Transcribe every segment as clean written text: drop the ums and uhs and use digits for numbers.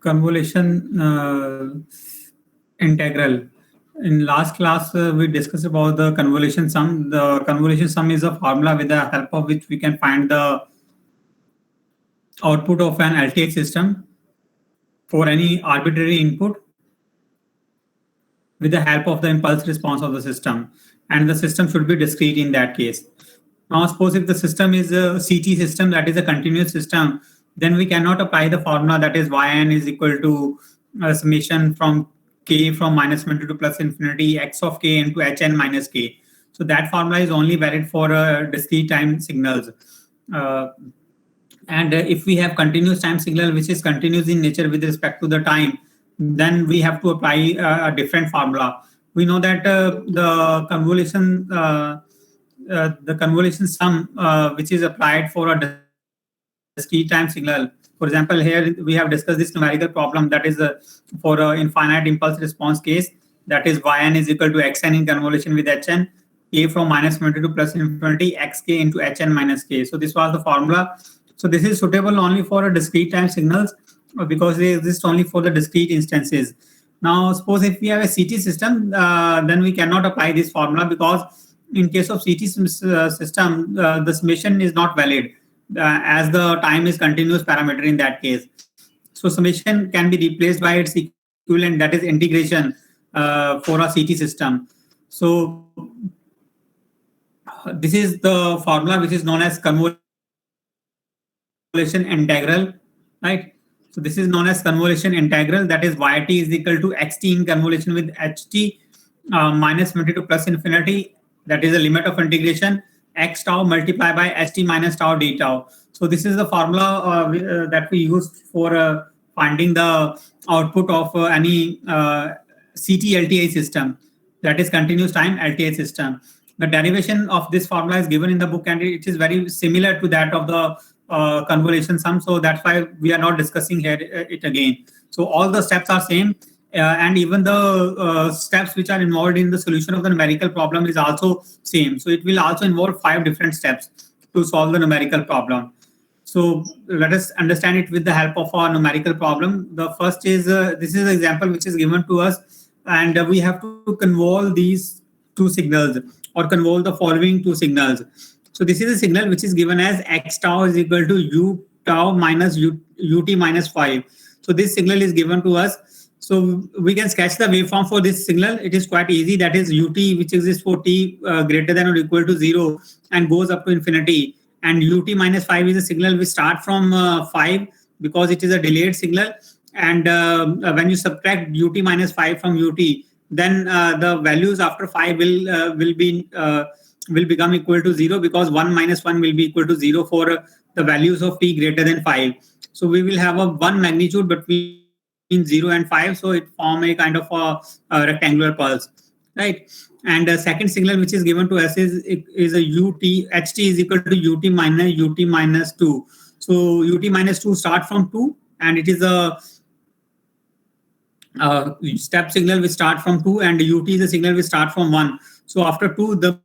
convolution integral. In last class, we discussed about the convolution sum. The convolution sum is a formula with the help of which we can find the output of an LTI system for any arbitrary input with the help of the impulse response of the system. And the system should be discrete in that case. Now, suppose if the system is a CT system, that is a continuous system, then we cannot apply the formula that is yn is equal to summation from k from -1 to plus infinity x of k into hn minus k. So that formula is only valid for discrete time signals. And if we have continuous time signal which is continuous in nature with respect to the time, then we have to apply a different formula. We know that the convolution sum which is applied for a discrete time signal. For example, here we have discussed this numerical problem that is for an infinite impulse response case, that is yn is equal to xn in convolution with hn, k from -1 to plus infinity xk into hn minus k. So this was the formula. So this is suitable only for discrete time signals because they exist only for the discrete instances. Now, suppose if we have a CT system, then we cannot apply this formula because in case of CT system, the summation is not valid as the time is continuous parameter in that case. So summation can be replaced by its equivalent, that is integration for a CT system. So this is the formula which is known as convolution integral, right? So this is known as convolution integral, that is yt is equal to xt in convolution with ht -1 to plus infinity, that is the limit of integration x tau multiplied by st minus tau d tau. So this is the formula that we used for finding the output of any CT LTI system, that is continuous time LTI system. The derivation of this formula is given in the book and it is very similar to that of the convolution sum. So that's why we are not discussing here it again. So all the steps are same. And even the steps which are involved in the solution of the numerical problem is also same. So it will also involve 5 different steps to solve the numerical problem. So let us understand it with the help of our numerical problem. The first is, this is an example which is given to us, and we have to convolve these 2 signals or convolve the following 2 signals. So this is a signal which is given as x tau is equal to u tau minus ut minus 5. So this signal is given to us. So we can sketch the waveform for this signal. It is quite easy. That is ut, which exists for t greater than or equal to 0 and goes up to infinity. And ut minus 5 is a signal which starts from 5 because it is a delayed signal. And when you subtract ut minus 5 from ut, then the values after 5 will become equal to 0 because 1 minus 1 will be equal to 0 for the values of t greater than 5. So we will have a 1 magnitude between 0 and 5, so it form a kind of a rectangular pulse, right? And the second signal which is given to us is a ht is equal to ut minus 2. So ut minus 2 start from 2 and it is a step signal which start from 2 and ut is a signal which start from 1. So after 2 the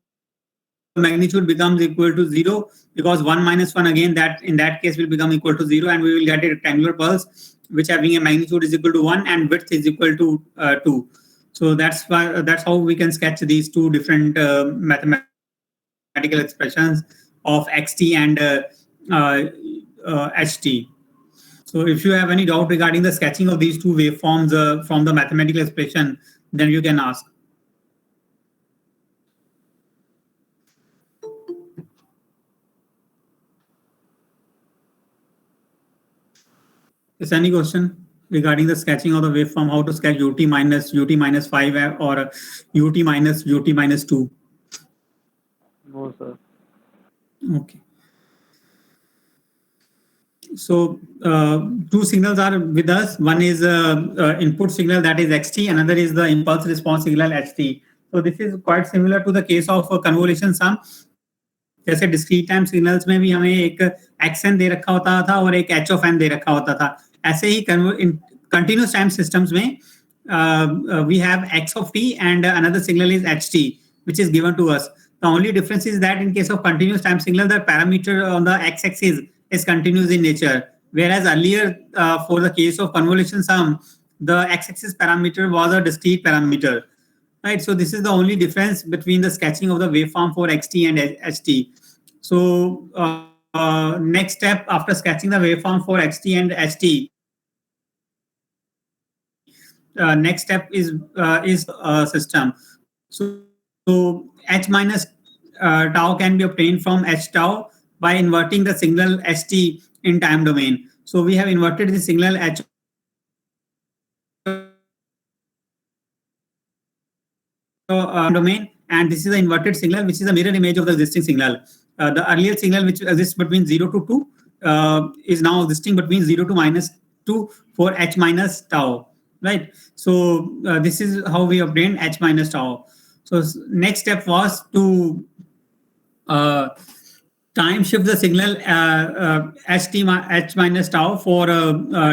magnitude becomes equal to 0 because 1 minus 1 again, that in that case will become equal to 0 and we will get a rectangular pulse which having a magnitude is equal to 1 and width is equal to 2. So that's how we can sketch these 2 different mathematical expressions of xt and ht. So if you have any doubt regarding the sketching of these 2 waveforms from the mathematical expression, then you can ask. Is any question regarding the sketching of the waveform, how to sketch ut minus 5 or ut minus 2? No, sir. Okay. So 2 signals are with us. One is input signal, that is xt. Another is the impulse response signal ht. So this is quite similar to the case of convolution sum. जैसे discrete time signals में भी हमें एक xn दे रखा होता था और एक h of n दे रखा होता था. ऐसे ही continuous time systems में we have x of t and another signal is ht which is given to us. The only difference is that in case of continuous time signal, the parameter on the x-axis is continuous in nature, whereas earlier for the case of convolution sum, the x-axis parameter was a discrete parameter, right? So this is the only difference between the sketching of the waveform for xt and ht. So next step after sketching the waveform for xt and ht, next step is system. So h minus tau can be obtained from h tau by inverting the signal ht in time domain. So we have inverted the signal h domain, and this is the inverted signal, which is a mirror image of the existing signal. The earlier signal, which exists between 0 to 2, is now existing between 0 to minus 2 for h minus tau, right? So this is how we obtained h minus tau. So next step was to time shift the signal h minus tau for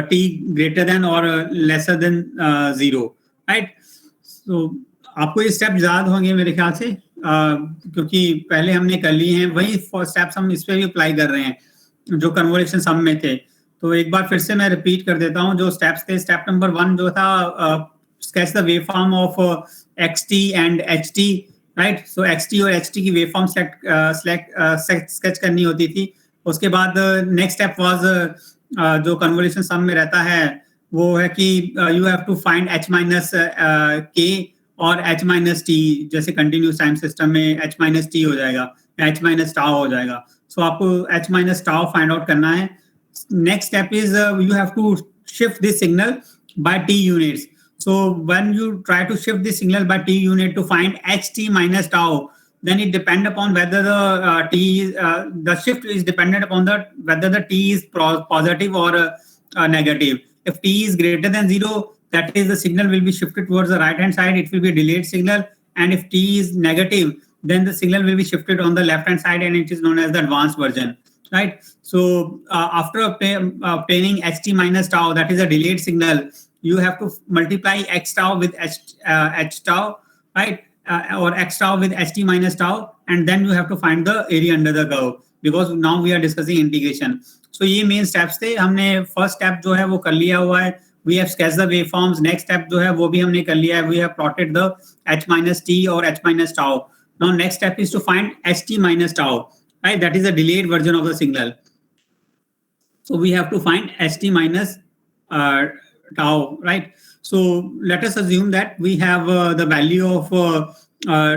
t greater than or lesser than 0, right? So आपको ये step याद होंगे मेरे ख्याल से, क्योंकि पहले हमने कर लिए हैं, वही स्टेप्स हम इस पे भी अप्लाई कर रहे हैं जो कन्वोल्यूशन सम में थे. तो एक बार फिर से मैं रिपीट कर देता हूं जो स्टेप्स थे. स्टेप नंबर 1 जो था, sketch the waveform of xt and ht, right? So xt और ht की वेवफॉर्म स्केच करनी होती थी. उसके बाद नेक्स्ट स्टेप वाज जो कन्वोल्यूशन सम में रहता है वो है कि you have to find h minus k और h माइनस टी, जैसे कंटिन्यूस टाइम सिस्टम में h माइनस टी हो जाएगा, h माइनस टाउ हो जाएगा. सो आपको h minus tau find out करना है. Next step is you have to shift this signal by t units. So when you try to shift this signal by t unit to find ht minus tau, then it depend upon whether the shift is dependent upon whether the t is positive or negative. If t is greater than 0, that is the signal will be shifted towards the right hand side, it will be a delayed signal. And if t is negative, then the signal will be shifted on the left hand side and it is known as the advanced version, right? So after obtaining ht minus tau, that is a delayed signal, you have to multiply x tau with h tau, right? Or x tau with ht minus tau, and then you have to find the area under the curve, because now we are discussing integration. So ये main steps थे. हमने first step जो है वो कर लिया हुआ है. We have sketched the waveforms. Next step जो है वो भी हमने कर लिया है. We have plotted the h minus t or h minus tau. Now next step is to find ht minus tau, right? That is a delayed version of the signal. So we have to find ht minus tau, right? So let us assume that we have the value of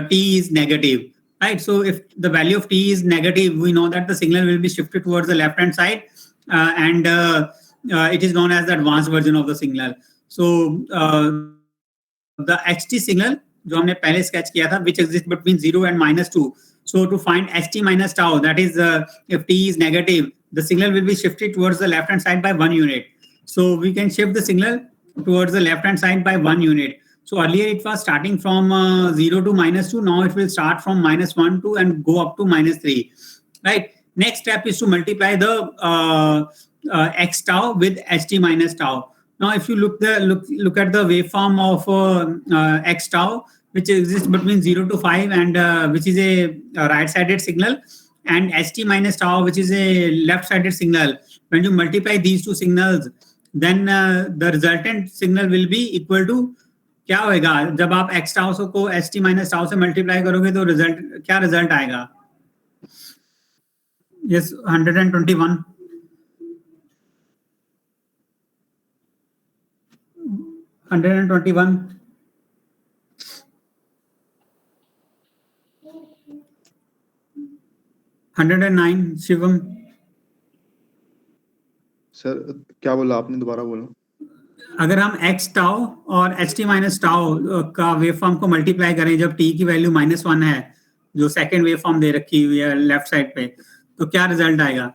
t is negative, right? So if the value of t is negative, we know that the signal will be shifted towards the left hand side, and it is known as the advanced version of the signal. So the ht signal जो हमने पहले sketch किया था, which exists between 0 and minus 2. So to find ht minus tau, that is if t is negative, the signal will be shifted towards the left hand side by 1 unit. So we can shift the signal towards the left hand side by 1 unit. So earlier it was starting from 0 to minus 2. Now it will start from minus 1 to and go up to minus 3, right? Next step is to multiply the x tau with ht minus tau. Now if you look at the waveform of x tau, which exists between 0 to 5 and which is a right-sided signal, and ht minus tau, which is a left-sided signal. When you multiply these two signals, then the resultant signal will be equal to, क्या होएगा जब आप x tau को ht minus tau से multiply करोगे तो क्या result आएगा? Yes, 121. 121. शिवम सर क्या बोला आपने, दोबारा बोलो. अगर हम x tau और ht minus tau का वेवफॉर्म को मल्टीप्लाई करें जब t की वैल्यू -1 है, जो सेकंड वेवफॉर्म दे रखी हुई है लेफ्ट साइड पे, तो क्या रिजल्ट आएगा?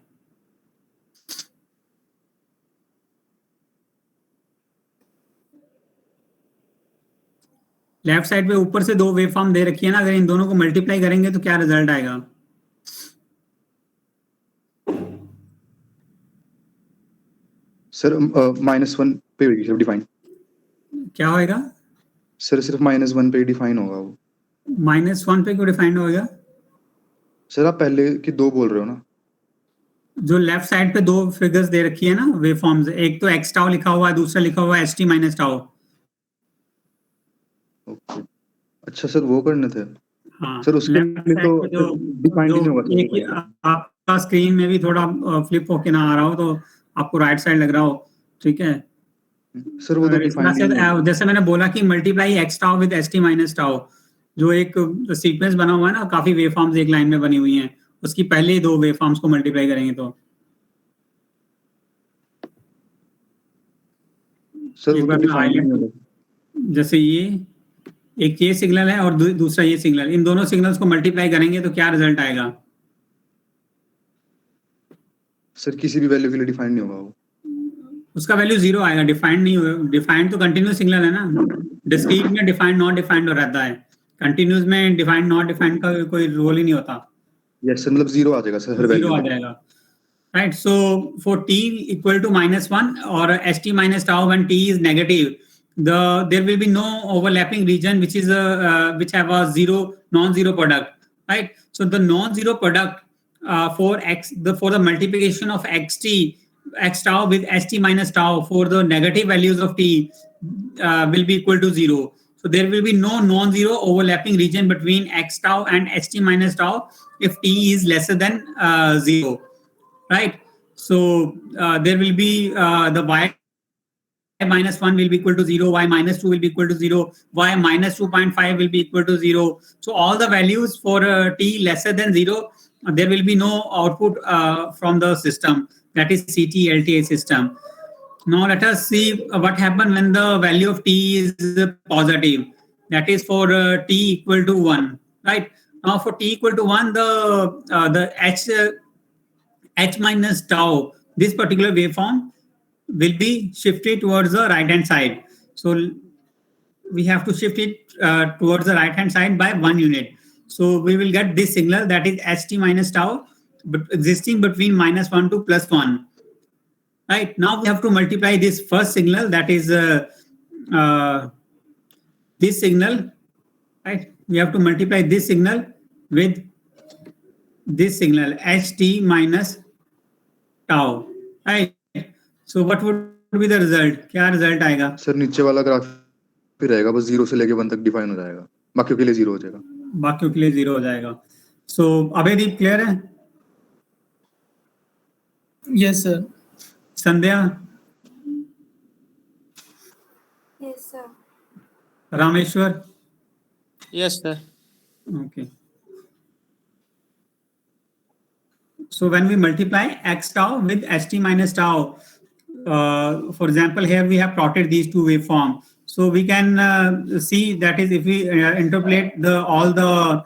लेफ्ट साइड पे ऊपर से दो वेवफॉर्म दे रखी है ना, अगर इन दोनों को मल्टीप्लाई करेंगे तो क्या रिजल्ट आएगा? सर -1 पे डिफाइन. क्या होएगा सर? सिर्फ -1 पे डिफाइन होगा वो. -1 पे क्यों डिफाइन होगा? सर आप पहले की दो बोल रहे हो ना. जो लेफ्ट साइड पे दो फिगर्स दे रखी है ना वेव फॉर्म्स, एक तो एक्स टाउ लिखा हुआ है, दूसरा लिखा हुआ है H T minus tau. Okay, अच्छा सर वो करने थे हाँ, सर, उसके लेफ्ट लिए साइड तो पे जो डिफाइंड नहीं होगा जो एक ही सर। आपका स्क्रीन में भी थोड़ा फ्लिप होके ना आ रहा हो तो आपको राइट साइड लग रहा हो, ठीक है। सर वो तो इस तरह डिफाइंड से नहीं होगा। जैसे मैंने बोला कि multiply x tau with H T minus tau, जो एक सीक्वेंस बना हुआ है ना, काफी वेव फॉर्म्स एक लाइन में बनी हुई हैं, उसकी पहले दो वेव फॉर्म्स को मल्टीप्लाई करेंगे तो सर एक वो तो बार मैं डिफाइंड नहीं हाईलाइट, होगा। जैसे एक ये सिग्नल है और दूसरा ये सिग्नल, इन दोनों सिग्नल्स को मल्टीप्लाई करेंगे तो क्या रिजल्ट आएगा? सर किसी भी वैल्यू के लिए डिफाइंड नहीं होगा वो। उसका वैल्यू जीरो आएगा, डिफाइंड नहीं होगा। डिफाइंड तो कंटिन्यूस सिग्नल है ना, डिस्क्रीट में डिफाइंड नॉट डिफाइंड रहता है, कंटिन्यूस में डिफाइंड नॉट डिफाइंड का कोई रोल ही नहीं होता, यस सर, मतलब जीरो आ जाएगा सर हर जीरो वैल्यू आ पे। जाएगा। Right, so for t equal to -1 or st minus tau when t is negative, there will be no overlapping region which is which have a non-zero product, right? So the non-zero product for the multiplication of x tau with st minus tau for the negative values of t will be equal to 0. So there will be no non-zero overlapping region between x tau and st minus tau if t is lesser than 0. Right, so there will be the y minus 1 will be equal to 0, y minus 2 will be equal to 0, y minus 2.5 will be equal to 0. So all the values for t lesser than 0, there will be no output from the system, that is CT LTA system. Now let us see what happens when the value of t is positive, that is for t equal to 1, right? Now for t equal to 1, the h minus tau, this particular waveform will be shifted towards the right hand side. So we have to shift it towards the right hand side by 1 unit. So we will get this signal, that is ht minus tau, but existing between -1 to +1. Right, now we have to multiply this first signal, that is this signal, right? We have to multiply this signal with this signal ht minus tau, right? So what would be the result? क्या result आएगा? Sir नीचे वाला graph भी रहेगा, बस 0 से लेके 1 तक डिफाइन हो जाएगा, बाकियों के लिए 0 हो जाएगा। बाकियों के लिए 0 हो जाएगा। So अभयदीप क्लियर है? Yes, sir. Sandhya? Yes, sir. Rameshwar? Yes, sir. Okay. So when we multiply x tau with ht minus tau, for example, here we have plotted these two waveforms. So we can see, that is, if we interpolate all the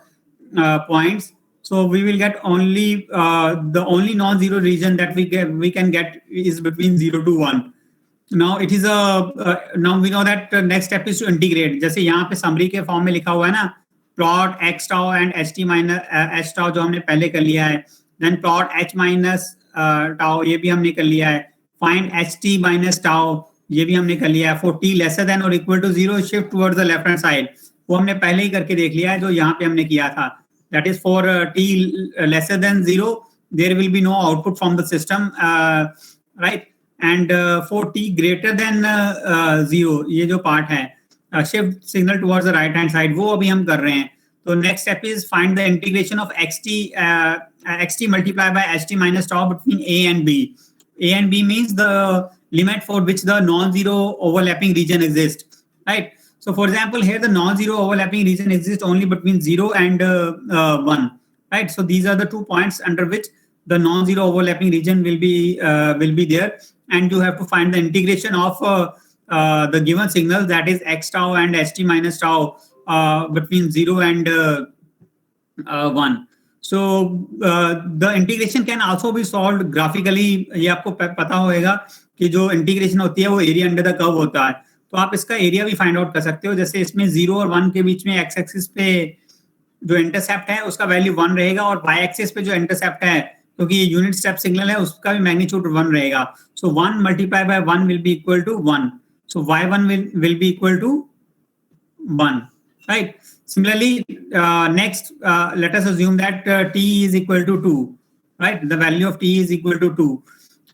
points, so we will get only the only non-zero region that we can get is between 0 to 1. Now it is now we know that next step is to integrate. जैसे यहाँ पे summary के form में लिखा हुआ है ना, plot x tau and ht minus h tau जो हमने पहले कर लिया है, then plot h minus tau ये भी हमने कर लिया है, find ht minus tau ये भी हमने कर लिया है, for t lesser than or equal to 0 shift towards the left hand side, वो हमने पहले ही करके देख लिया है जो यहाँ पे हमने किया था, that is for t lesser than 0 there will be no output from the system, right? And for t greater than 0 ये जो part है shift signal towards the right hand side, वो अभी हम कर रहे हैं। तो next step is find the integration of xt multiplied by ht minus tau between a and b. A and b means the limit for which the non-zero overlapping region exists, right? So for example, here the non-zero overlapping region exists only between 0 and 1, right? So these are the 2 points under which the non-zero overlapping region will be there, and you have to find the integration of the given signal, that is x tau and ht minus tau between 0 and 1. So the integration can also be solved graphically. ये आपको पता होगा कि जो integration होती है वो area under the curve होता है, तो आप इसका एरिया भी फाइंड आउट कर सकते हो। जैसे इसमें 0 और 1 के बीच में एक्स एक्सिस पे जो इंटरसेप्ट है उसका वैल्यू 1 रहेगा, और वाई एक्सिस पे जो इंटरसेप्ट है, क्योंकि ये यूनिट स्टेप सिग्नल है, उसका भी मैग्नीट्यूड 1 रहेगा। So 1 multiply by 1 will be equal to 1, so y1 will be equal to 1, right? Similarly, next let us assume that t is equal to 2, right? The value of t is equal to 2.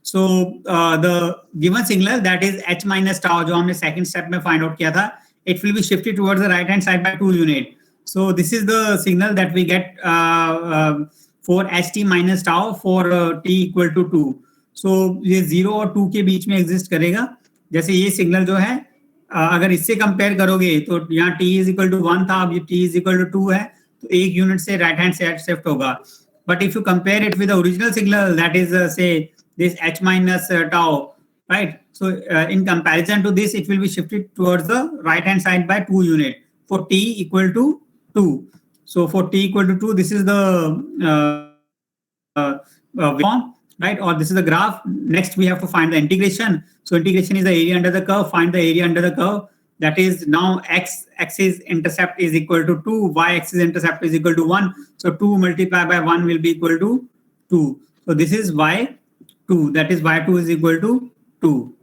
So the given signal, that is h minus tau, जो हमने second step में find out किया था, it will be shifted towards the right hand side by 2 unit. So this is the signal that we get for ht minus tau for t equal to 2. So ये 0 और 2 के बीच में exist करेगा. जैसे ये signal जो है अगर इससे कंपेयर करोगे तो यहाँ t is equal to 1 था, अब ये t is equal to 2 है, तो एक यूनिट से राइट हैंड साइड शिफ्ट होगा. But if you compare it with the original signal, that is say this h minus tau, right? So in comparison to this, it will be shifted towards the right hand side by 2 unit for t equal to 2. So for t equal to 2, this is the waveform, right? Or this is the graph. Next, we have to find the integration. So integration is the area under the curve. Find the area under the curve. That is now x-axis intercept is equal to 2, y-axis intercept is equal to 1. So 2 multiplied by 1 will be equal to 2. So this is y2. That is y2 is equal to 2.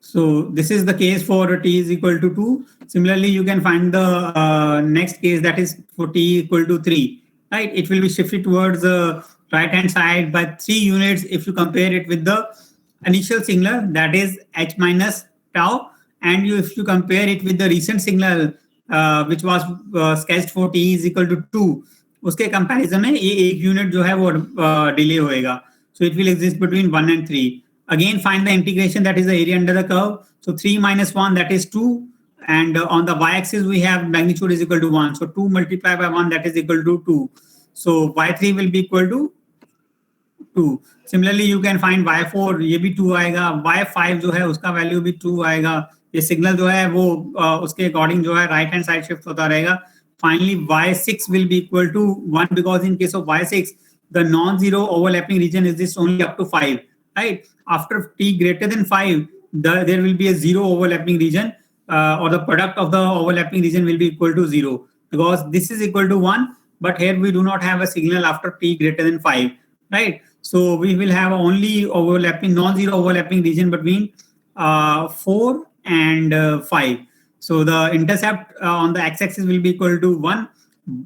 So this is the case for t is equal to 2. Similarly, you can find the next case, that is for t equal to 3. Right? It will be shifted towards the right hand side by 3 units if you compare it with the initial signal, that is h minus tau, and if you compare it with the recent signal which was sketched for t is equal to 2, उसके comparison में ये एक unit जो है वो delay होएगा. So it will exist between 1 and 3. Again, find the integration, that is the area under the curve. So 3 minus 1, that is 2, and on the y-axis we have magnitude is equal to 1. So 2 multiplied by 1, that is equal to 2. So y3 will be equal to 2. Similarly, you can find y4, ये भी 2 आएगा, y5 जो है उसका value भी 2 आएगा. ये signal जो है वो उसके अकॉर्डिंग जो है राइट हैंड साइड शिफ्ट होता रहेगा. Finally, y6 will be equal to 1 because in case of y6, the non-zero overlapping region is this only up to 5, right? After t greater than 5, there will be a zero overlapping region or the product of the overlapping region will be equal to 0 because this is equal to 1, but here we do not have a signal after t greater than 5, right? So we will have only overlapping, non-zero overlapping region between 4 and 5. So the intercept on the x-axis will be equal to 1.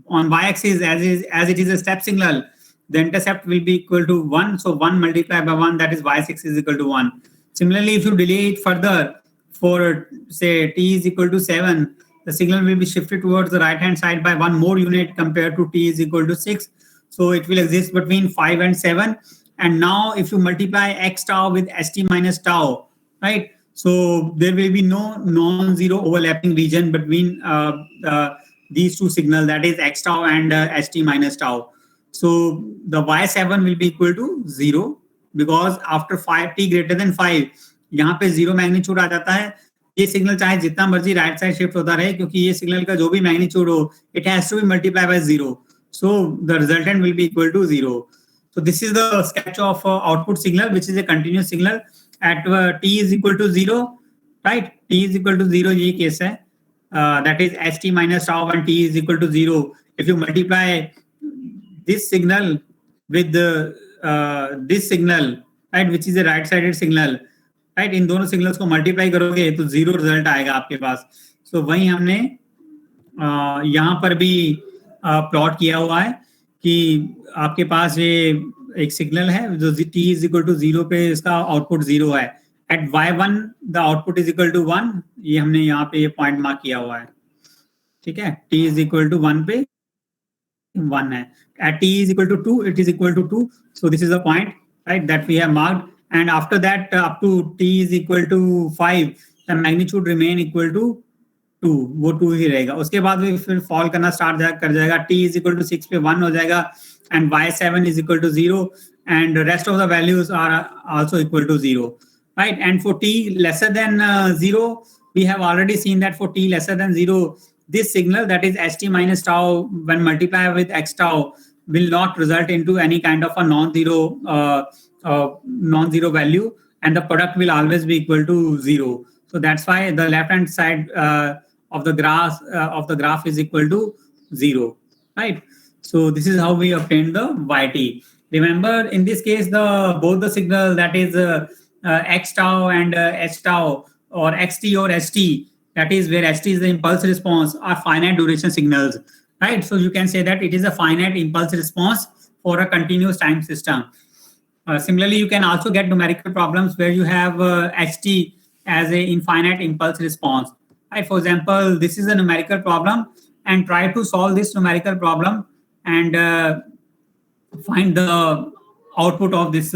On y-axis, as it is a step signal, the intercept will be equal to 1. So 1 multiplied by 1, that is y6 is equal to 1. Similarly, if you delay it further for say t is equal to 7, the signal will be shifted towards the right hand side by 1 more unit compared to t is equal to 6. So it will exist between 5 and 7. And now if you multiply x tau with st minus tau, right? So there will be no non-zero overlapping region between these two signals, that is x tau and st minus tau. So the y7 will be equal to 0 because after 5t greater than 5, यहाँ पे 0 magnitude आ जाता है. ये signal चाहे जितना मर्जी right side shift होता रहे क्योंकि ये सिग्नल का जो भी मैग्नीट्यूड हो, it has to be multiplied by 0. So the resultant will be equal to 0. So this is the sketch of output signal, which is a continuous signal at t is equal to 0, right? T is equal to 0, ये case है. That is st minus tau when t is equal to 0. If you multiply this signal with this signal, right, which is a right-sided signal, right? इन दोनों signals को multiply करोगे तो 0 result आएगा आपके पास. So वही हमने यहाँ पर भी प्लॉट किया हुआ है कि आपके पास ये एक सिग्नल है जो t is equal to 0 पे इसका आउटपुट 0 है. At y1 the output is equal to 1. ये हमने यहाँ पे ये पॉइंट मार्क किया हुआ है. ठीक है, t is equal to 1 पे 1 है. At t is equal to 2, it is equal to 2. So this is the point, right, that we have marked. And after that, up to t is equal to 5, the magnitude remain equal to 2. वो 2 ही रहेगा. उसके बाद भी फिर fall करना start कर जाएगा. t is equal to 6 पे 1 हो जाएगा. And y7 is equal to 0. And the rest of the values are also equal to 0. Right? And for t lesser than 0, we have already seen that for t lesser than 0, this signal, that is st minus tau, when multiplied with x tau, will not result into any kind of a non-zero value, and the product will always be equal to 0. So that's why the left-hand side of the graph is equal to 0. Right? So this is how we obtain the yt. Remember, in this case, both the signal, that is x tau and h tau, or xt or st, that is where st is the impulse response, are finite duration signals. right? So you can say that it is a finite impulse response for a continuous time system. Similarly, you can also get numerical problems where you have HT as a infinite impulse response, right? For example, this is a numerical problem, and try to solve this numerical problem and find the output of this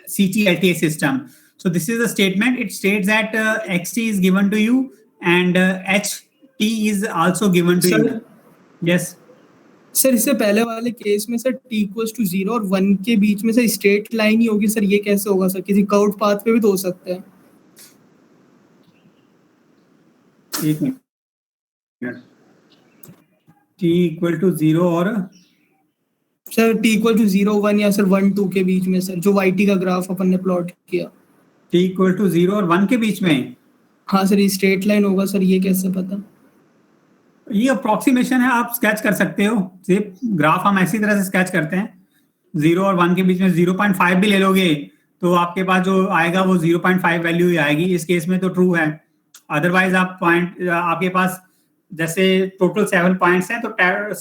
CT-LTA system. So this is a statement. It states that XT is given to you and HT is also given to you. Yes. Sir इससे पहले वाले case में sir t equals to 0 और 1 के बीच में sir straight line ही होगी sir, ये कैसे होगा सर? किसी कर्व्ड पाथ पे भी तो हो सकता है। एक मिनट, t इक्वल टू 0 और सर t इक्वल टू 0 1 या सर 1 2 के बीच में सर, जो yt का ग्राफ अपन ने प्लॉट किया। t इक्वल टू 0 और 1 के बीच में, हाँ सर ये स्ट्रेट लाइन होगा सर, ये कैसे पता? ये अप्रोक्सीमेशन है, आप स्केच कर सकते हो। सिर्फ ग्राफ हम ऐसी तरह से स्केच करते हैं, 0 और 1 के बीच में 0.5 भी ले लोगे तो आपके पास जो आएगा वो 0.5 वैल्यू ही आएगी। इस केस में तो ट्रू है, अदरवाइज आप पॉइंट, आपके पास जैसे टोटल 7 पॉइंट्स हैं तो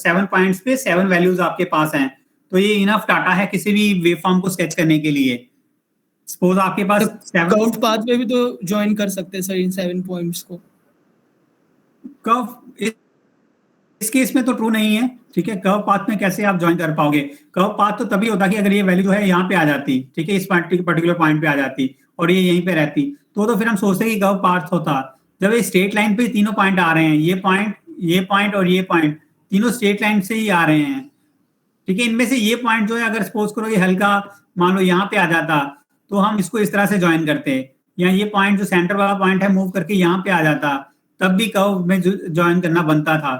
7 पॉइंट्स पे 7 वैल्यूज आपके पास हैं, तो ये इनफ डाटा है किसी भी वेव फॉर्म को स्केच करने के लिए। सपोज आपके पास कर्व्ड पाथ पे भी तो ज्वाइन कर सकते हैं सर इन 7 पॉइंट्स को। कर्व इस केस में तो ट्रू नहीं है, ठीक है। कर्व पाथ में कैसे आप ज्वाइन कर पाओगे? कर्व पाथ तो तभी होता कि अगर ये वैल्यू जो है यहाँ पे आ जाती, ठीक है, इस पर्टिकुलर पॉइंट पे आ जाती और ये यहीं पे रहती, तो फिर हम सोचते कि कर्व पाथ होता। जब ये स्ट्रेट लाइन पे तीनों पॉइंट आ रहे हैं, ये पॉइंट और ये पॉइंट तीनों स्ट्रेट लाइन से ही आ रहे हैं, ठीक है। इनमें से ये पॉइंट जो है, अगर सपोज करो ये हल्का मान लो यहाँ पे आ जाता तो हम इसको इस तरह से ज्वाइन करते, या ये पॉइंट जो सेंटर वाला पॉइंट है मूव करके यहाँ पे आ जाता, तब भी कर्व में ज्वाइन करना बनता था,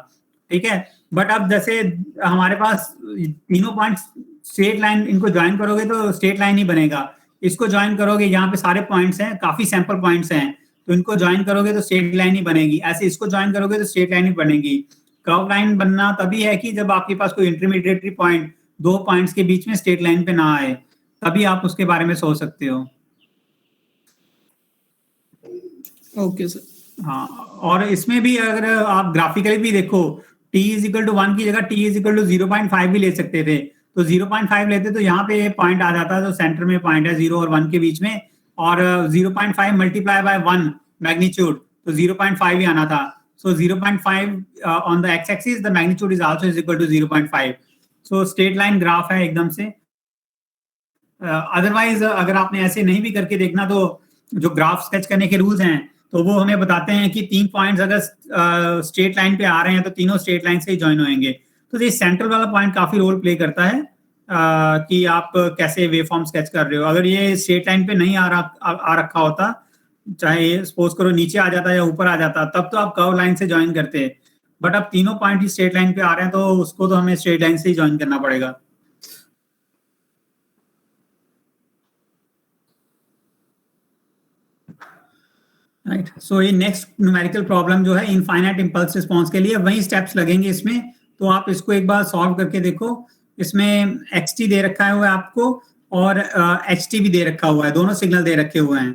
ठीक है। बट अब जैसे हमारे पास तीनों पॉइंट स्ट्रेट लाइन, इनको ज्वाइन करोगे तो स्ट्रेट लाइन ही बनेगा। इसको ज्वाइन करोगे, यहाँ पे सारे पॉइंट्स हैं, काफी सैंपल पॉइंट्स हैं, तो इनको ज्वाइन करोगे तो स्ट्रेट लाइन ही बनेगी। ऐसे इसको ज्वाइन करोगे तो स्ट्रेट लाइन ही बनेगी। कर्व लाइन बनना तभी है कि जब आपके पास कोई इंटरमीडिएटरी पॉइंट दो पॉइंट्स के बीच में स्ट्रेट लाइन पे ना आए, तभी आप उसके बारे में सोच सकते हो। Okay sir. हाँ, और इसमें भी अगर आप ग्राफिकली भी देखो, t इज इक्वल टू 1 की जगह t इज इक्वल टू 0.5 भी ले सकते थे, तो 0.5 लेते तो यहाँ पे पॉइंट आ जाता, तो सेंटर में पॉइंट है 0 और 1 के बीच में, और 0.5 मल्टीप्लाई बाय 1 मैग्नीट्यूड, तो 0.5 ही आना था। So 0.5 on the x axis, the magnitude is also is equal to 0.5। So straight line graph है एकदम से। अदरवाइज अगर आपने ऐसे नहीं भी करके देखना, तो जो ग्राफ स्केच करने के रूल्स हैं तो वो हमें बताते हैं कि 3 पॉइंट्स अगर स्ट्रेट लाइन पे आ रहे हैं तो तीनों स्ट्रेट लाइन से ही ज्वाइन होंगे। तो ये सेंट्रल वाला पॉइंट काफी रोल प्ले करता है कि आप कैसे वेव फॉर्म स्केच कर रहे हो। अगर ये स्ट्रेट लाइन पे नहीं आ रखा होता, चाहे सपोज करो नीचे आ जाता या ऊपर आ जाता, तब तो आप कर्व लाइन से ज्वाइन करते। बट अब तीनों पॉइंट ही स्ट्रेट लाइन पे आ रहे हैं, तो उसको तो हमें स्ट्रेट लाइन से ही ज्वाइन करना पड़ेगा। राइट, सो ये नेक्स्ट न्यूमेरिकल प्रॉब्लम जो है इनफाइनाइट इंपल्स रिस्पांस के लिए वही स्टेप्स लगेंगे इसमें, तो आप इसको एक बार सॉल्व करके देखो। इसमें xt दे रखा है आपको और ht भी दे रखा हुआ है, दोनों सिग्नल दे रखे हुए हैं।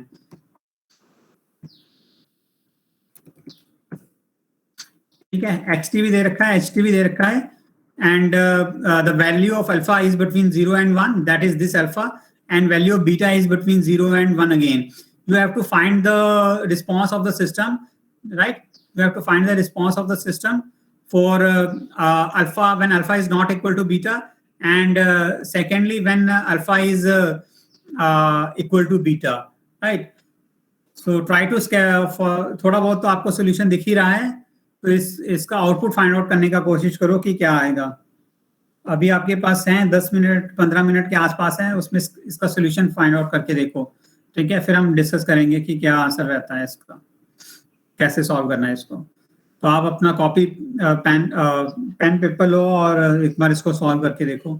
ठीक है, xt भी दे रखा है, ht भी दे रखा है, and the value of alpha is between 0 and 1, that is this alpha, and value of beta is between 0 and 1 again. You have to find the response of the system, right? You have to find the response of the system for alpha when alpha is not equal to beta, and secondly when alpha is equal to beta, right? So try to for थोड़ा बहुत तो आपको solution दिख ही रहा है, तो इसका output find out करने का कोशिश करो कि क्या आएगा। अभी आपके पास है 10 मिनट 15 मिनट के आसपास है, उसमें इसका सोल्यूशन फाइंड आउट करके देखो, ठीक है। फिर हम डिस्कस करेंगे कि क्या आंसर रहता है इसका, कैसे सॉल्व करना है इसको। तो आप अपना कॉपी पेन पेपर लो और एक बार इसको सॉल्व करके देखो।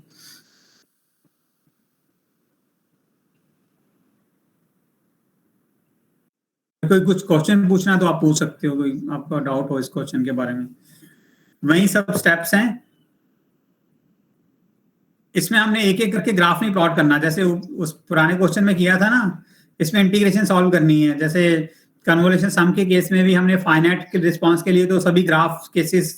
कोई कुछ क्वेश्चन पूछना तो आप पूछ सकते हो, कोई आपका डाउट हो इस क्वेश्चन के बारे में। वही सब स्टेप्स हैं, इसमें हमने एक एक करके ग्राफ नहीं प्लॉट करना, जैसे उस पुराने क्वेश्चन में किया था ना। इसमें इंटीग्रेशन सॉल्व करनी है, जैसे कन्वोल्यूशन सम के केस में भी हमने फाइनाइट के रिस्पांस के लिए तो सभी ग्राफ केसेस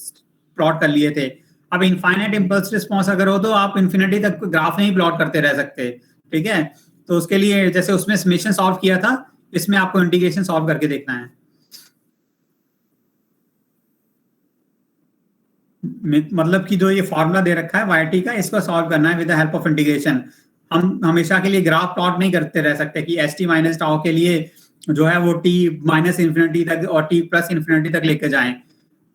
प्लॉट कर लिए थे। अब इनफाइनाइट इम्पल्स रिस्पॉन्स अगर हो तो आप इन्फिनिटी तक ग्राफ नहीं प्लॉट करते रह सकते, ठीक है। तो उसके लिए जैसे उसमें समेशन सॉल्व किया था, इसमें आपको इंटीग्रेशन सॉल्व करके देखना है। मतलब कि जो ये फॉर्मूला दे रखा है वाई टी का, इसको सॉल्व करना है with the help of integration. हम हमेशा के लिए ग्राफ प्लॉट नहीं करते रह सकते कि एस टी माइनस टाउ के लिए जो है वो टी माइनस इन्फिनिटी तक और टी प्लस इन्फिनिटी तक लेके जाएं,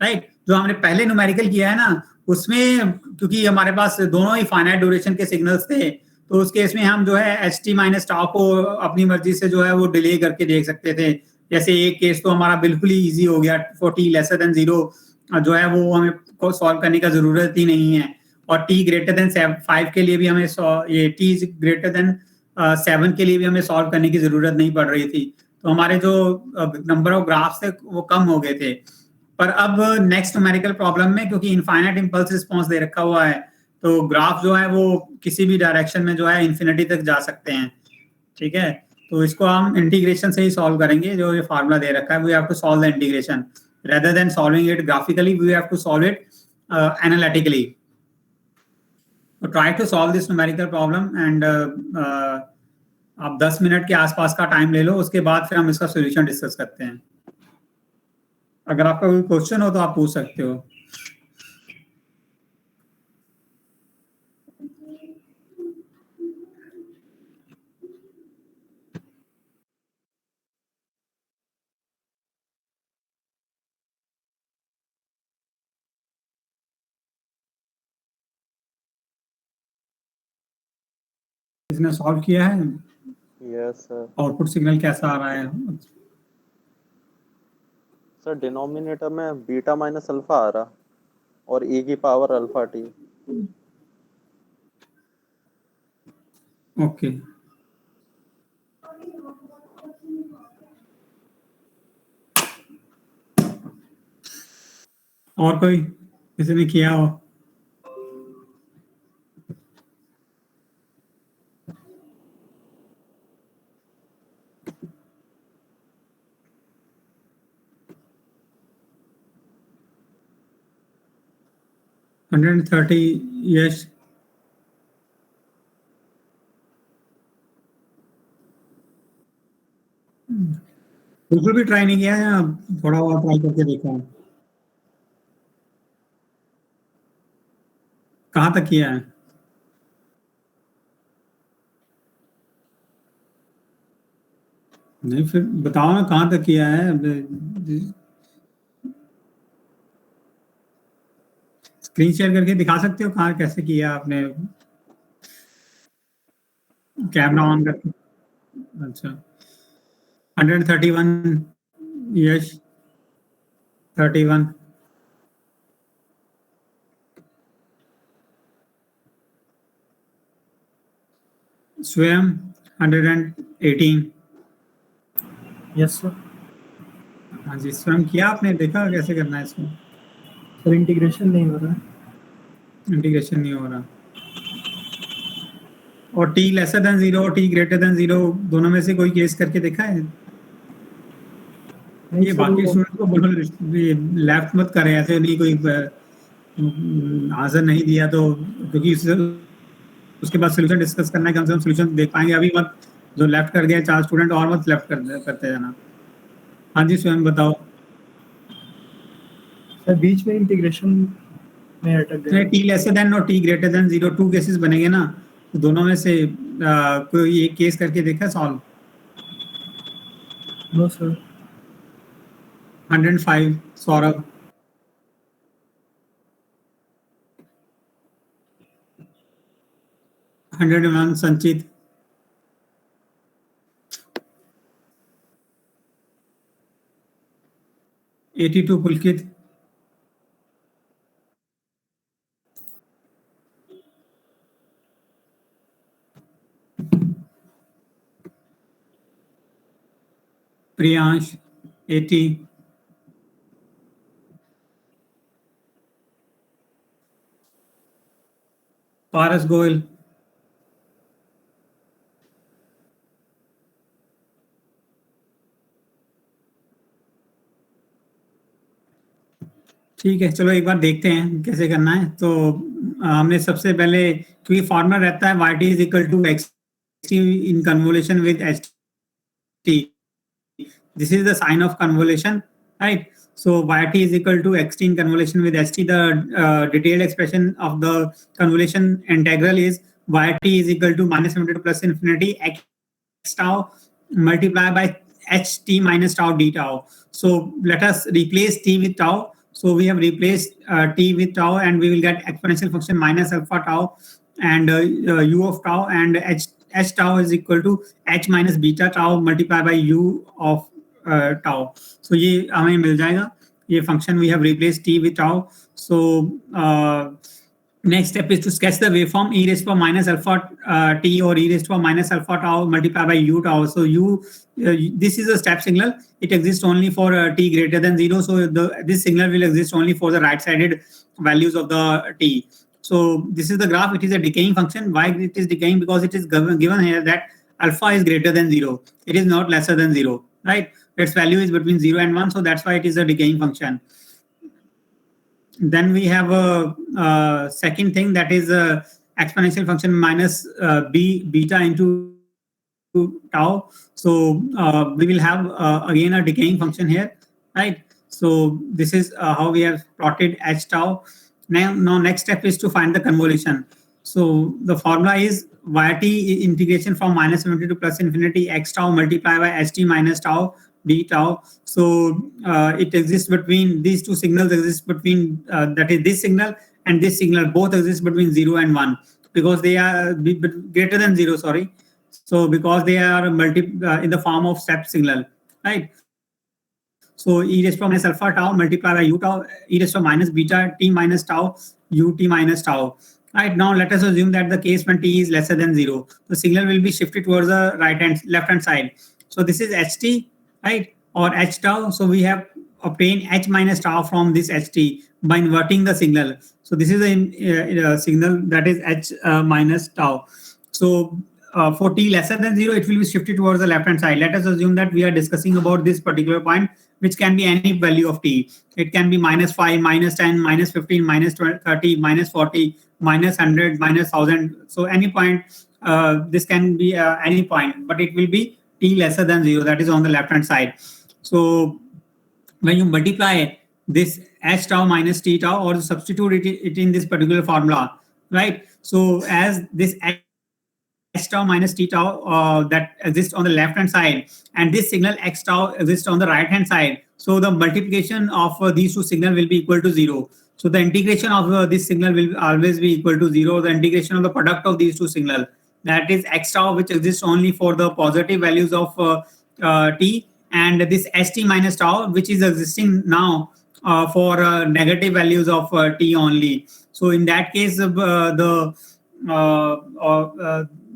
राइट। जो हमने पहले न्यूमेरिकल किया है ना, उसमें क्योंकि हमारे पास दोनों ही फाइनाइट ड्यूरेशन के सिग्नल्स थे, तो उस केस में हम जो है एच टी माइनस टाउ को अपनी मर्जी से जो है वो डिले करके देख सकते थे। जैसे एक केस तो हमारा बिल्कुल ही ईजी हो गया, फॉर टी लेसर देन 0 जो है वो हमें को सॉल्व करने का जरूरत ही नहीं है। और टी ग्रेटर देन 5 के लिए भी हमें ये टी ग्रेटर देन 7 के लिए भी हमें सॉल्व करने की जरूरत नहीं पड़ रही थी। तो हमारे जो नंबर ऑफ ग्राफ्स थे वो कम हो गए थे। पर अब नेक्स्ट न्यूमेरिकल प्रॉब्लम में क्योंकि इनफाइनाइट इम्पल्स रिस्पॉन्स दे रखा हुआ है, तो ग्राफ जो है वो किसी भी डायरेक्शन में जो है इन्फिनिटी तक जा सकते हैं, ठीक है। तो इसको हम इंटीग्रेशन से ही सॉल्व करेंगे। जो ये फार्मूला दे रखा है, we have to solve the integration rather than solving it graphically, we have to solve it analytically. So try to solve this numerical problem and आप 10 मिनट के आसपास का टाइम ले लो, उसके बाद फिर हम इसका सॉल्यूशन डिस्कस करते हैं। अगर आपका कोई क्वेश्चन हो तो आप पूछ सकते हो। इसने सॉल्व किया है? Yes sir. आउटपुट सिग्नल कैसा आ रहा है? सर डिनोमिनेटर में बीटा माइनस अल्फा आ रहा और e की पावर अल्फा टी। ओके, और कोई किसी ने किया हो? हंड्रेड 30 यश। बिल्कुल भी ट्राई नहीं किया है या थोड़ा और ट्राई करके देखा है? कहाँ तक किया है? नहीं, फिर बताओ ना कहाँ तक किया है। स्क्रीन शेयर करके दिखा सकते हो कहाँ कैसे किया आपने? कैमरा ऑन करके। अच्छा, 131 यश, 31 स्वयं, 118। Yes sir. हाँ जी, स्वयं किया आपने, देखा कैसे करना है इसको? सर इंटीग्रेशन नहीं हो रहा है। इंटीग्रेशन नहीं हो रहा। और टी लेसर देन 0 और टी ग्रेटर देन 0 दोनों में से कोई केस करके देखा है? नहीं ये सर, बाकी वो- स्टूडेंट को बिल्कुल लेफ्ट मत करें, ऐसे नहीं कोई आंसर नहीं दिया तो, क्योंकि उसके बाद सोल्यूशन डिस्कस करना है, कम से कम सोल्यूशन देख पाएंगे। अभी मत जो लेफ्ट कर गए 4 स्टूडेंट और मत लेफ्ट करते जाना। हाँ जी, स्वयं बताओ। सर बीच में इंटीग्रेशन में अटक गया। टी लेसर देन और टी ग्रेटर देन 0 2 केसेस बनेंगे ना, तो दोनों में से कोई एक केस करके देखा सॉल्व? No sir. 105 सौरभ, 101 संचित, 82 पुलकित, प्रियांश 80, पारस गोयल, ठीक है, चलो एक बार देखते हैं कैसे करना है। तो हमने सबसे पहले, क्योंकि फॉर्मूला रहता है y t is equal to x t in convolution with h t, this is the sign of convolution, right? So yt is equal to xt in convolution with st. The detailed expression of the convolution integral is yt is equal to minus infinity to plus infinity x tau multiplied by ht minus tau d tau. So let us replace t with tau. So we have replaced t with tau, and we will get exponential function minus alpha tau and u of tau, and h tau is equal to h minus beta tau multiplied by u of tau. So ये हमें मिल जाएगा ये function. We have replaced t with tau. So next step is to sketch the waveform e raised to power minus alpha t or e raised to power minus alpha tau multiplied by u tau. So this is a step signal. It exists only for t greater than 0. So this signal will exist only for the right-sided values of the t. So this is the graph. It is a decaying function. Why it is decaying? Because it is given here that alpha is greater than 0. It is not lesser than 0, right? Its value is between 0 and 1. So that's why it is a decaying function. Then we have a second thing, that is exponential function minus beta into tau. So we will have again a decaying function here, right? So this is how we have plotted h tau. Now next step is to find the convolution. So the formula is yt integration from minus infinity to plus infinity x tau multiplied by ht minus tau d tau. So it exists between these two signals, exists between that is this signal and this signal, both exist between 0 and 1 because they are greater than 0, sorry. So because they are in the form of step signal, right? So e raised to minus alpha tau multiplied by u tau, e raised to minus beta t minus tau ut minus tau. Right, now let us assume that the case when t is lesser than 0, the signal will be shifted towards the left hand side. So this is ht, right, or h tau. So we have obtained h minus tau from this ht by inverting the signal. So this is a signal that is h minus tau. So for t lesser than 0, it will be shifted towards the left hand side. Let us assume that we are discussing about this particular point, which can be any value of t. It can be minus 5, minus 10, minus 15, minus 20, 30, minus 40, minus 100, minus 1000. So any point, this can be any point, but it will be t lesser than 0, that is on the left hand side. So when you multiply this h tau minus t tau, or substitute it in this particular formula, right? So as this h tau minus t tau that exists on the left hand side, and this signal x tau exists on the right hand side. So the multiplication of these two signals will be equal to 0. So the integration of this signal will always be equal to 0. The integration of the product of these two signals, that is x tau, which exists only for the positive values of t, and this st minus tau, which is existing now for negative values of t only. So in that case,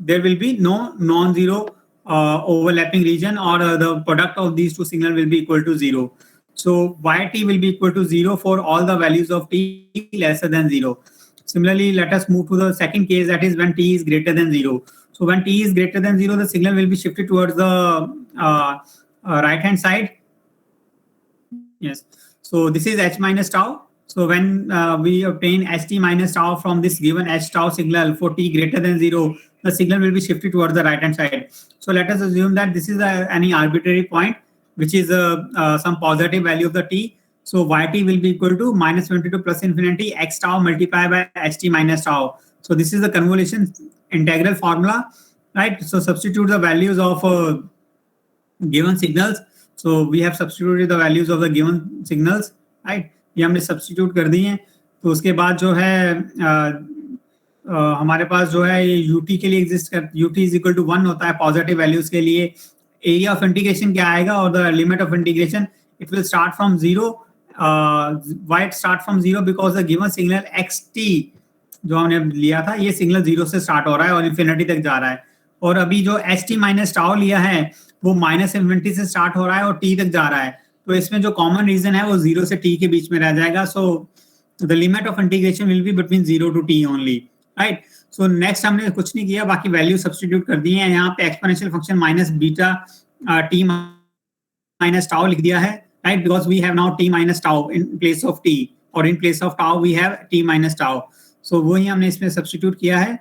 there will be no non-zero overlapping region, or the product of these two signals will be equal to 0. So yt will be equal to 0 for all the values of t lesser than 0. Similarly, let us move to the second case, that is when t is greater than 0. So when t is greater than 0, the signal will be shifted towards the right hand side. Yes. So this is h minus tau. So when we obtain ht minus tau from this given h tau signal for t greater than 0, the signal will be shifted towards the right hand side. So let us assume that this is any arbitrary point, which is some positive value of the t. So yt will be equal to minus infinity to plus infinity x tau multiplied by ht minus tau. So this is the convolution integral formula, right? So substitute the values of given signals. So we have substituted the values of the given signals, right? ये हमने substitute कर दी हैं. तो उसके बाद जो है हमारे पास जो है ये ut के लिए एग्जिस्ट कर, ut इज इक्वल टू 1 होता है पॉजिटिव वैल्यूज के लिए. एरिया ऑफ इंटीग्रेशन क्या आएगा, और the limit of integration, it will start from 0. Why it start from 0? Because the given signal xt जो हमने लिया था, ये सिग्नल 0 से स्टार्ट हो रहा है और इन्फिनिटी तक जा रहा है. और अभी जो ht माइनस टाउ लिया है वो माइनस इन्फिनिटी से स्टार्ट हो रहा है और t तक जा रहा है. तो इसमें जो कॉमन रीजन है वो 0 से t के बीच में रह जाएगा. So the limit of integration will be between 0 to t only, right? So next हमने कुछ नहीं किया, बाकी वैल्यू सब्स्टिट्यूट कर दी है. यहाँ पे exponential function minus beta t minus tau लिख दिया है, right? Because we have now t minus tau in place of t. और in place of tau we have t minus tau. So वही हमने इसमें सब्स्टिट्यूट किया है.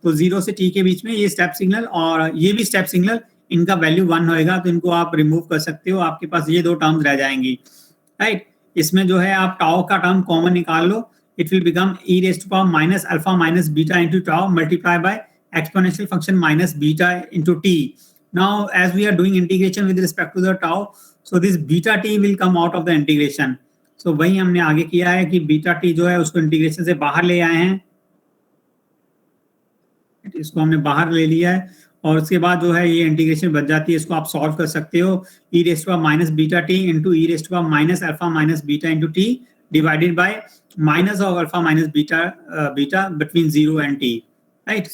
तो 0 से t के बीच में ये स्टेप सिग्नल और ये भी स्टेप सिग्नल, इनका वैल्यू 1 होएगा, तो इनको आप रिमूव कर सकते हो. आपके पास ये दो टर्म्स रह जाएंगी, राइट. इसमें जो है आप टाउ का टर्म कॉमन निकाल लो. It will become e raised to power minus alpha minus beta into tau multiplied by exponential function minus beta into t. Now as we are doing integration with respect to the tau, so this beta t will come out of the integration. So वही हमने आगे किया है कि beta t जो है उसको integration से बाहर ले आए हैं. इसको हमने बाहर ले लिया है और उसके बाद जो है ये इंटीग्रेशन बच जाती है. इसको आप सॉल्व कर सकते हो. e raised to power minus beta t into e raised to power minus alpha minus beta into t divided by minus of alpha minus beta between 0 and t, right.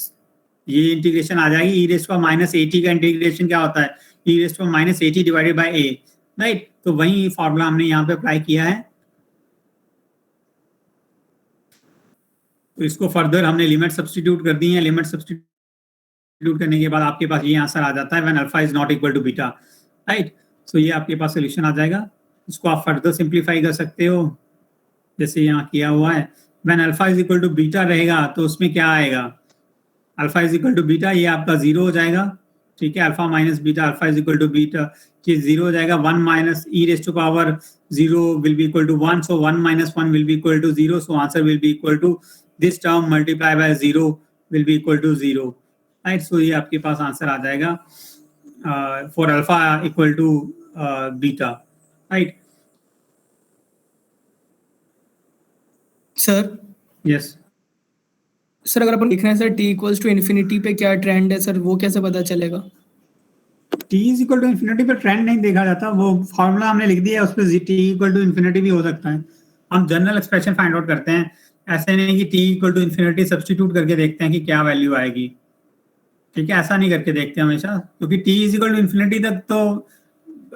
ये integration आ जाएगी. e raised to power minus at का integration क्या होता है? e raised to power minus at divided by a, right. तो वही formula हमने यहाँ पे अप्लाई किया है. तो इसको फर्दर हमने लिमिट सब्स्टिट्यूट कर दी है. लिमिट सब्स्टिट्यूट करने के बाद आपके पास ये आंसर आ जाता है when alpha is not equal to beta, right. So ये आपके पास सोल्यूशन आ जाएगा. इसको आप फर्दर सिंप्लीफाई कर सकते हो जैसे यहाँ किया हुआ है. When alpha is equal to beta रहेगा तो उसमें क्या आएगा? Alpha is equal to beta, ये आपका 0 हो जाएगा, ठीक है. Alpha minus beta, alpha is equal to beta, ये 0 हो जाएगा. 1 minus e raised to power 0 will be equal to 1, so 1 minus 1 will be equal to 0, so answer will be equal to this term multiplied by 0 will be equal to 0, right. So ये आपके पास answer आ जाएगा for alpha equal to beta, right. Sir Yes. Sir अगर अपन लिख रहे हैं sir t equals to infinity पे क्या ट्रेंड है सर, वो कैसे पता चलेगा? t is equal to infinity पे ट्रेंड नहीं देखा जाता. वो फॉर्मूला हमने लिख दिया है, उस पर t इक्वल टू इन्फिनिटी भी हो सकता है. हम जनरल एक्सप्रेशन फाइंड आउट करते हैं. ऐसे नहीं कि t equal to infinity substitute करके देखते हैं कि क्या वैल्यू आएगी, ठीक है. ऐसा नहीं करके देखते हमेशा, क्योंकि t is equal to infinity तक तो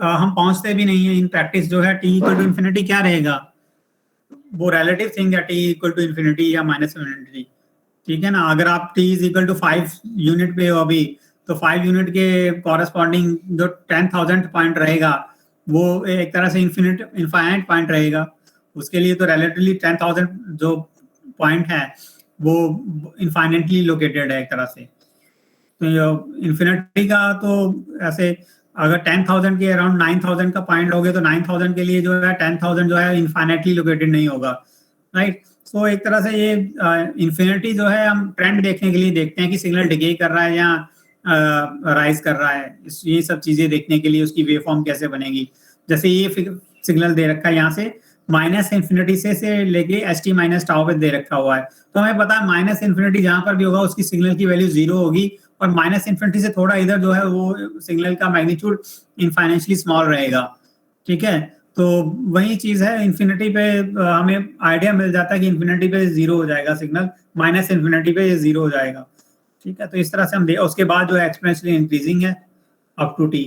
हम पहुंचते भी नहीं है. इन प्रैक्टिस जो है t इक्वल टू इन्फिनिटी क्या रहेगा? वो रिलेटिव थिंग है, t इक्वल टू इन्फिनिटी या माइनस इन्फिनिटी, ठीक है ना. अगर आप t is equal to 5 unit पे हो अभी, तो 5 यूनिट के कॉरेस्पॉन्डिंग जो 10,000 पॉइंट रहेगा वो एक तरह से इनफाइनाइट पॉइंट रहेगा. उसके लिए तो रिलेटिवली 10,000 जो पॉइंट है वो इनफाइनाइटली लोकेटेड है एक तरह से. तो इन्फिनिटी का तो ऐसे अगर 10,000 के अराउंड 9,000 का पॉइंट लोगे तो 9,000 के लिए जो है 10,000 जो है इनफाइनाइटली लोकेटेड नहीं होगा, राइट. सो एक तरह से ये इन्फिनिटी जो है हम ट्रेंड देखने के लिए देखते हैं कि सिग्नल डिके कर रहा है या राइज कर रहा है. ये सब चीजें देखने के लिए उसकी वेव फॉर्म कैसे बनेगी. जैसे ये सिग्नल दे रखा है यहाँ से माइनस इन्फिनिटी से लेके st माइनस टाउ पे दे रखा हुआ है. तो हमें पता है माइनस इन्फिनिटी जहां पर भी होगा उसकी सिग्नल की वैल्यू 0 होगी और माइनस इन्फिनिटी से थोड़ा इधर जो है वो सिग्नल का मैग्नीट्यूड इनफाइनेटली स्मॉल रहेगा, ठीक है. तो वही चीज है. इन्फिनिटी पे हमें आइडिया मिल जाता है कि इन्फिनिटी पे 0 हो जाएगा सिग्नल, माइनस इन्फिनिटी पे 0 हो जाएगा, ठीक है. तो इस तरह से हम उसके बाद जो है एक्सपोनेंशियली इंक्रीजिंग है up to t.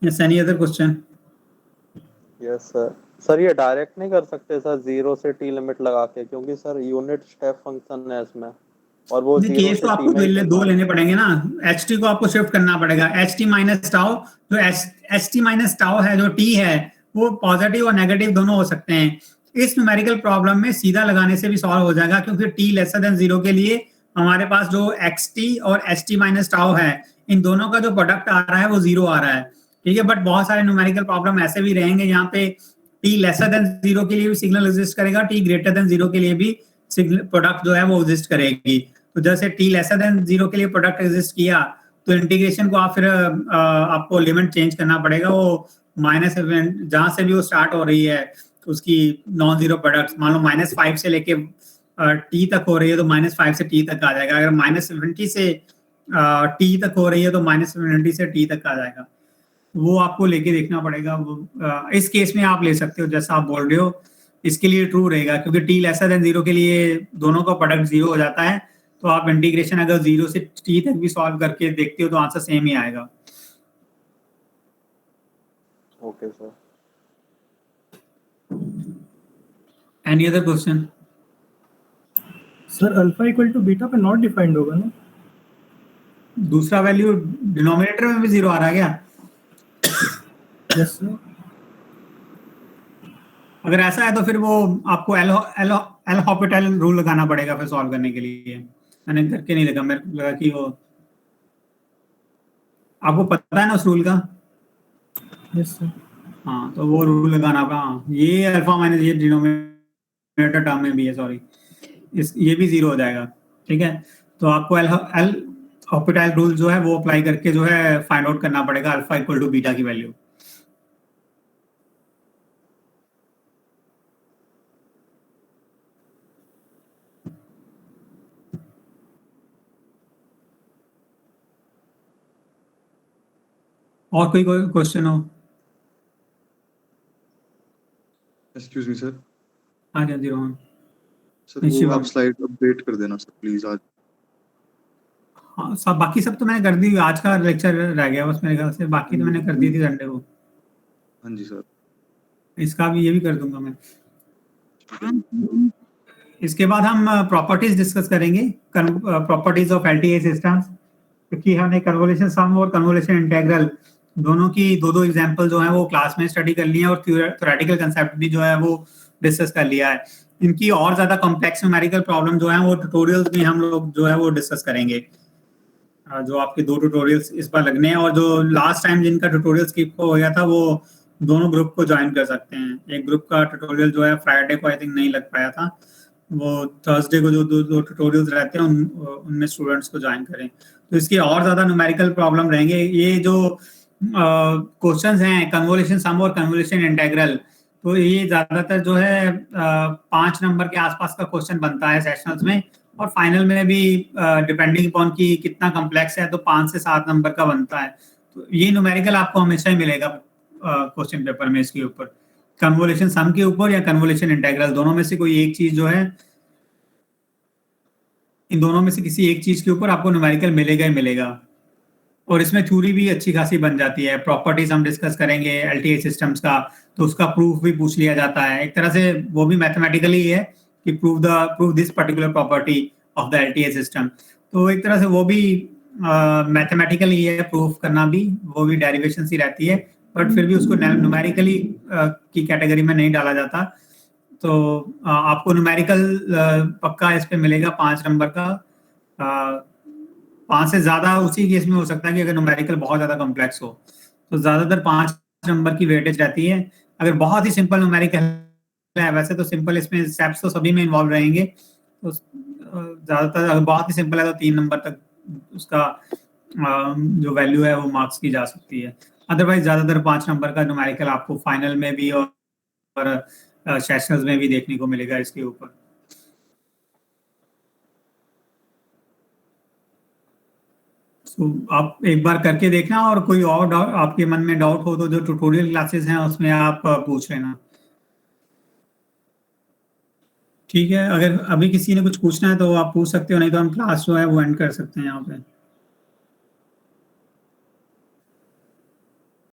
Yes, any other question? Yes sir. Sir ये डायरेक्ट नहीं कर सकते सर 0 से t लिमिट लगा के, क्योंकि सर यूनिट स्टेप फंक्शन है इसमें और वो 0 केस से तो t आपको में दो लेने पड़ेंगे ना. ht को आपको शिफ्ट करना पड़ेगा. ht माइनस टाउ, जो ht माइनस टाउ है जो t है वो पॉजिटिव और नेगेटिव दोनों हो सकते हैं. इस न्यूमेरिकल प्रॉब्लम में सीधा लगाने से भी सॉल्व हो जाएगा, क्योंकि t लेसर देन 0 के लिए हमारे पास जो xt और ht माइनस टाउ है इन दोनों का जो प्रोडक्ट आ रहा है वो 0 आ रहा है, ठीक है. बट बहुत सारे न्यूमेरिकल प्रॉब्लम ऐसे भी रहेंगे यहाँ पे t लेसर देन 0 के लिए भी सिग्नल एग्जिस्ट करेगा, t ग्रेटर देन 0 के लिए भी सिग्नल प्रोडक्ट जो है वो एग्जिस्ट करेगी. तो जैसे t लेसर देन 0 के लिए प्रोडक्ट एग्जिस्ट किया तो इंटीग्रेशन को आप फिर आपको लिमिट चेंज करना पड़ेगा. वो माइनस जहां से भी वो स्टार्ट हो रही है उसकी नॉन जीरो प्रोडक्ट, मान लो -5 से लेके t तक हो रही है तो -5 से t तक आ जाएगा. अगर -70 से t तक हो रही है तो -70 से t तक आ जाएगा. वो आपको लेके देखना पड़ेगा. वो इस केस में आप ले सकते हो जैसा आप बोल रहे हो, इसके लिए ट्रू रहेगा क्योंकि t लेसर देन 0 के लिए दोनों का प्रोडक्ट 0 हो जाता है. तो आप इंटीग्रेशन अगर 0 से t तक भी सॉल्व करके देखते हो तो आंसर सेम ही आएगा. Okay sir. Any other question? Sir alpha equal to beta पे नॉट डिफाइंड होगा ना? दूसरा वैल्यू डिनोमिनेटर में भी 0 आ रहा है क्या? Yes sir. अगर ऐसा है तो फिर वो आपको एल हॉपिटल रूल लगाना पड़ेगा फिर सॉल्व करने के लिए। मैंने करके नहीं लगा, मेरे को लगा कि वो आपको पता है ना उस रूल का। Yes sir. हाँ, तो वो रूल लगाना होगा। हाँ, ये अल्फा माइनस ये डिनोमिनेटर टर्म में भी है, सॉरी, ये भी 0 हो जाएगा। ठीक है, तो आपको एल हॉपिटल रूल जो है वो अप्लाई करके जो है फाइंड आउट करना पड़ेगा अल्फा इक्वल टू बीटा की वैल्यू। और कोई क्वेश्चन हो? Excuse me sir. हाँ जी रोहन। सर नहीं, वो शिवम। आप स्लाइड अपडेट कर देना सर प्लीज आज। हाँ, सब बाकी सब तो मैंने कर दी। आज का लेक्चर रह गया बस मेरे ख्याल से, बाकी तो मैंने कर दी थी संडे को। हाँ जी सर। इसका भी ये भी कर दूंगा मैं। इसके बाद हम प्रॉपर्टीज डिस्कस करेंगे, प्रॉपर्टीज ऑफ एलटीए सिस्टम्स, क्योंकि हमने कन्वोल्यूशन सम और कन्वोल्यूशन इंटीग्रल दोनों की दो एग्जांपल जो है वो क्लास में स्टडी कर लिए और थ्योरेटिकल कंसेप्ट भी जो है वो डिस्कस कर लिया है। इनकी और ज्यादा कॉम्प्लेक्स न्यूमेरिकल प्रॉब्लम जो है वो ट्यूटोरियल्स में हम लोग जो है वो डिस्कस करेंगे। जो आपके 2 ट्यूटोरियल्स इस बार लगने हैं, और जो लास्ट टाइम जिनका ट्यूटोरियल स्किप हो गया था वो दोनों ग्रुप को ज्वाइन कर सकते हैं। एक ग्रुप का ट्यूटोरियल जो है फ्राइडे को आई थिंक नहीं लग पाया था, वो थर्सडे को जो दो ट्यूटोरियल्स रहते हैं उनमें स्टूडेंट्स को ज्वाइन करें। तो इसके और ज्यादा न्यूमेरिकल प्रॉब्लम रहेंगे। ये जो क्वेश्चंस हैं कन्वोल्यूशन सम और कन्वोल्यूशन इंटीग्रल, तो ये ज्यादातर जो है 5 नंबर के आसपास का क्वेश्चन बनता है सेशनल्स में, और फाइनल में भी डिपेंडिंग अपॉन की कितना कॉम्प्लेक्स है तो 5 से 7 नंबर का बनता है। तो ये न्यूमेरिकल आपको हमेशा ही मिलेगा क्वेश्चन पेपर में इसके ऊपर, कन्वोल्यूशन सम के ऊपर या कन्वोल्यूशन इंटीग्रल, दोनों में से कोई एक चीज जो है, इन दोनों में से किसी एक चीज के ऊपर आपको न्यूमेरिकल मिलेगा ही मिलेगा। और इसमें थ्योरी भी अच्छी खासी बन जाती है। प्रॉपर्टीज हम डिस्कस करेंगे एलटीए सिस्टम्स का, तो उसका प्रूफ भी पूछ लिया जाता है। एक तरह से वो भी मैथमेटिकली है कि prove this particular property of the LTA system. तो एक तरह से वो भी मैथमेटिकली है, प्रूफ करना भी, वो भी डेरिवेशन सी रहती है, बट फिर भी उसको न्यूमेरिकली की कैटेगरी में नहीं डाला जाता। तो आपको न्यूमेरिकल पक्का इस पे मिलेगा 5 नंबर का। 5 से ज्यादा उसी केस में हो सकता है कि अगर न्यूमेरिकल बहुत ज्यादा कॉम्प्लेक्स हो, तो ज्यादातर 5 नंबर की वेटेज रहती है। अगर बहुत ही सिंपल न्यूमेरिकल है, वैसे तो सिंपल इसमें स्टेप्स तो सभी में इन्वॉल्व रहेंगे, तो ज्यादातर अगर बहुत ही सिंपल है तो 3 नंबर तक उसका जो वैल्यू है वो मार्क्स की जा सकती है। अदरवाइज ज्यादातर 5 नंबर का न्यूमेरिकल आपको फाइनल में भी और सेशंस में भी देखने को मिलेगा इसके ऊपर। तो आप एक बार करके देखना, और कोई और डाउट आपके मन में डाउट हो तो जो ट्यूटोरियल क्लासेस हैं उसमें आप पूछ लेना। ठीक है, अगर अभी किसी ने कुछ पूछना है तो आप पूछ सकते हो, नहीं तो हम क्लास जो है वो एंड कर सकते हैं यहाँ पे।